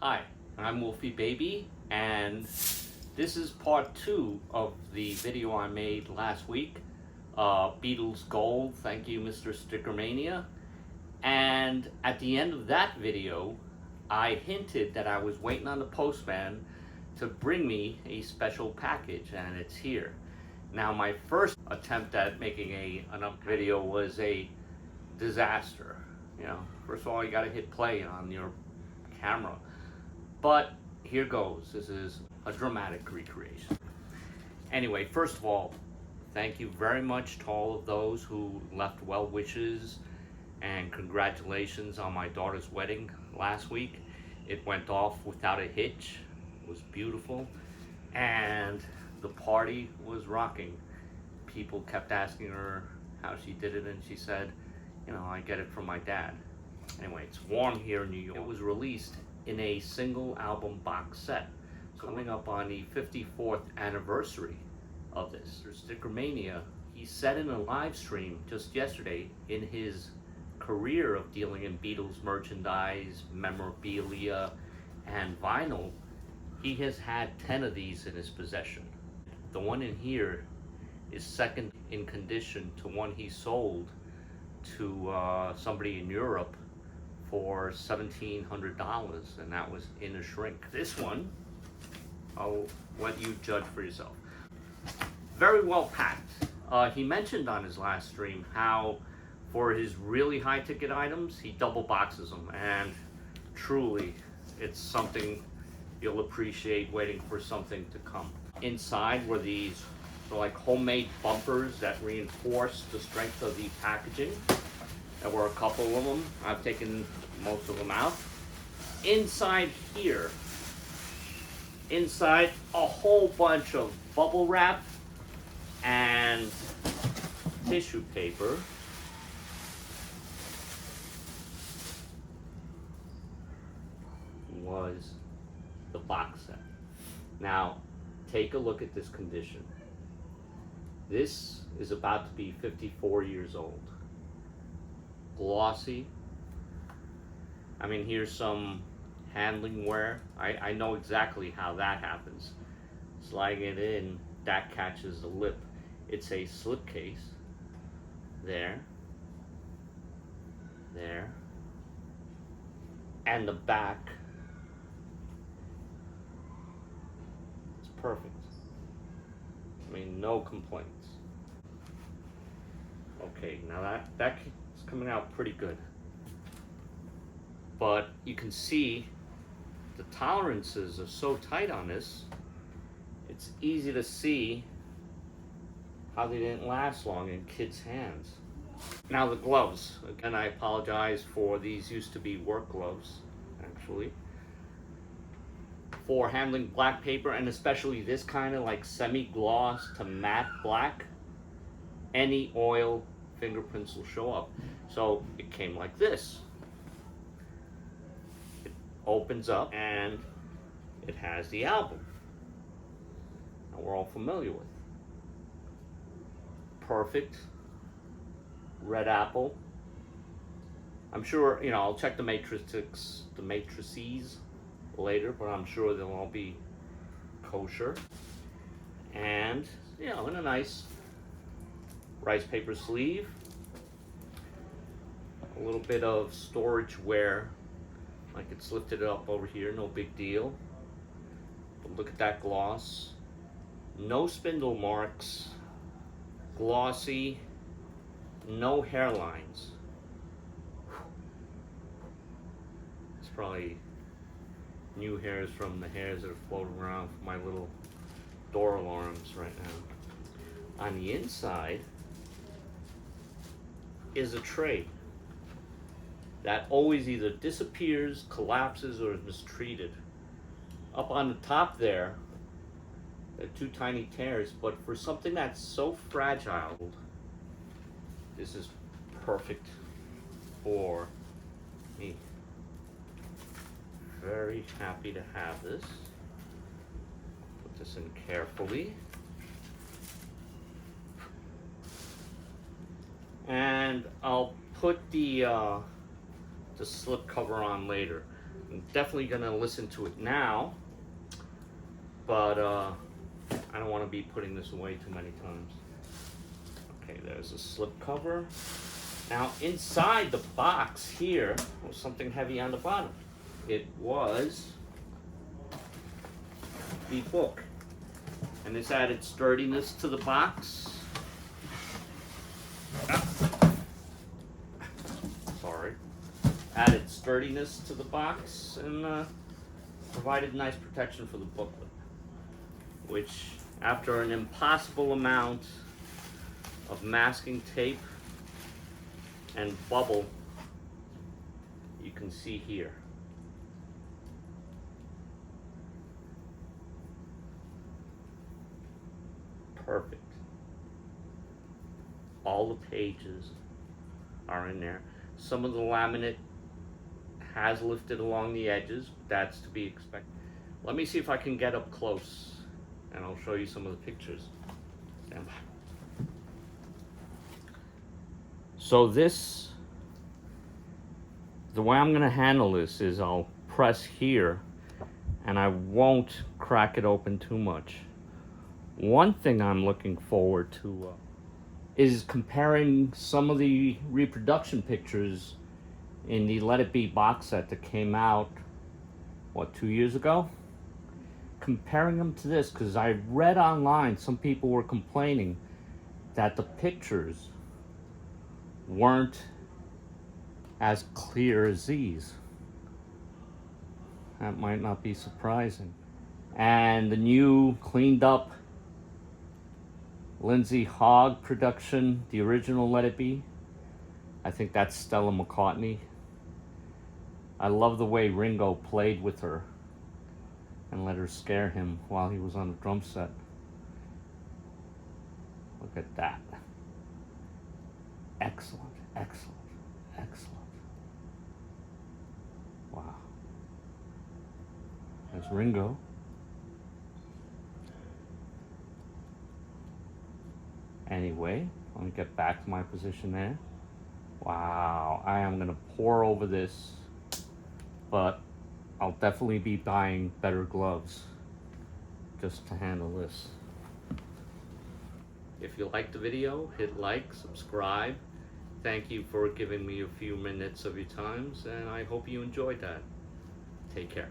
Hi, I'm Wolfie Baby, and this is part 2 of the video I made last week, Beatles Gold, thank you Mr. Stickermania. And at the end of that video, I hinted that I was waiting on the postman to bring me a special package, and it's here. Now, my first attempt at making an video was a disaster. You know, first of all, you gotta hit play on your camera. But here goes. This is a dramatic recreation. Anyway, first of all, thank you very much to all of those who left well wishes and congratulations on my daughter's wedding last week. It went off without a hitch. It was beautiful. And the party was rocking. People kept asking her how she did it, and she said, you know, I get it from my dad. Anyway, it's warm here in New York. It was released in a single album box set, coming up on the 54th anniversary of this. Stickermania, he said in a live stream just yesterday, in his career of dealing in Beatles merchandise, memorabilia, and vinyl, he has had 10 of these in his possession. The one in here is second in condition to one he sold to somebody in Europe for $1,700, and that was in a shrink. This one, I'll let you judge for yourself. Very well packed. He mentioned on his last stream how for his really high ticket items, he double boxes them, and truly, it's something you'll appreciate waiting for something to come. Inside were these like homemade bumpers that reinforce the strength of the packaging. There were a couple of them. I've taken most of them out. Inside here, inside a whole bunch of bubble wrap and tissue paper. Was the box set. Now, take a look at this condition. This is about to be 54 years old. Glossy. I mean, here's some handling wear. I know exactly how that happens. Sliding it in, that catches the lip. It's a slip case. There. There. And the back. It's perfect. I mean, no complaints. Okay, now that's coming out pretty good. But you can see the tolerances are so tight on this, it's easy to see how they didn't last long in kids' hands. Now the gloves. Again, I apologize for these used to be work gloves, actually. For handling black paper, and especially this kind of like semi-gloss to matte black, any oil fingerprints will show up. So it came like this. It opens up and it has the album that we're all familiar with. Perfect. Red apple. I'm sure, you know, I'll check the matrices later, but I'm sure they'll all be kosher. And, you know, in a nice rice paper sleeve. A little bit of storage wear, like it's lifted up over here, no big deal. But look at that gloss. No spindle marks. Glossy. No hairlines. It's probably new hairs from the hairs that are floating around from my little door alarms right now. On the inside is a tray that always either disappears, collapses, or is mistreated. Up on the top there are two tiny tears, but for something that's so fragile, this is perfect for me. Very happy to have this. Put this in carefully. And I'll put the slip cover on later. I'm definitely gonna listen to it now, but I don't want to be putting this away too many times. Okay, there's a slip cover. Now inside the box here was something heavy on the bottom. It was the book, and this added sturdiness to the box. Sorry. Added sturdiness to the box and provided nice protection for the booklet, which after an impossible amount of masking tape and bubble, you can see here. Perfect. All the pages are in there. Some of the laminate has lifted along the edges. That's to be expected. Let me see if I can get up close and I'll show you some of the pictures. Stand by. So the way I'm gonna handle this is I'll press here and I won't crack it open too much. One thing I'm looking forward to is comparing some of the reproduction pictures in the Let It Be box set that came out, what, 2 years ago? Comparing them to this, because I read online some people were complaining that the pictures weren't as clear as these. That might not be surprising. And the new cleaned up Lindsay Hogg production, the original Let It Be, I think that's Stella McCartney. I love the way Ringo played with her and let her scare him while he was on the drum set. Look at that. Excellent, excellent, excellent. Wow. There's Ringo. Anyway, let me get back to my position there. Wow, I am gonna pour over this, but I'll definitely be buying better gloves just to handle this. If you liked the video, hit like, subscribe. Thank you for giving me a few minutes of your times, and I hope you enjoyed that. Take care.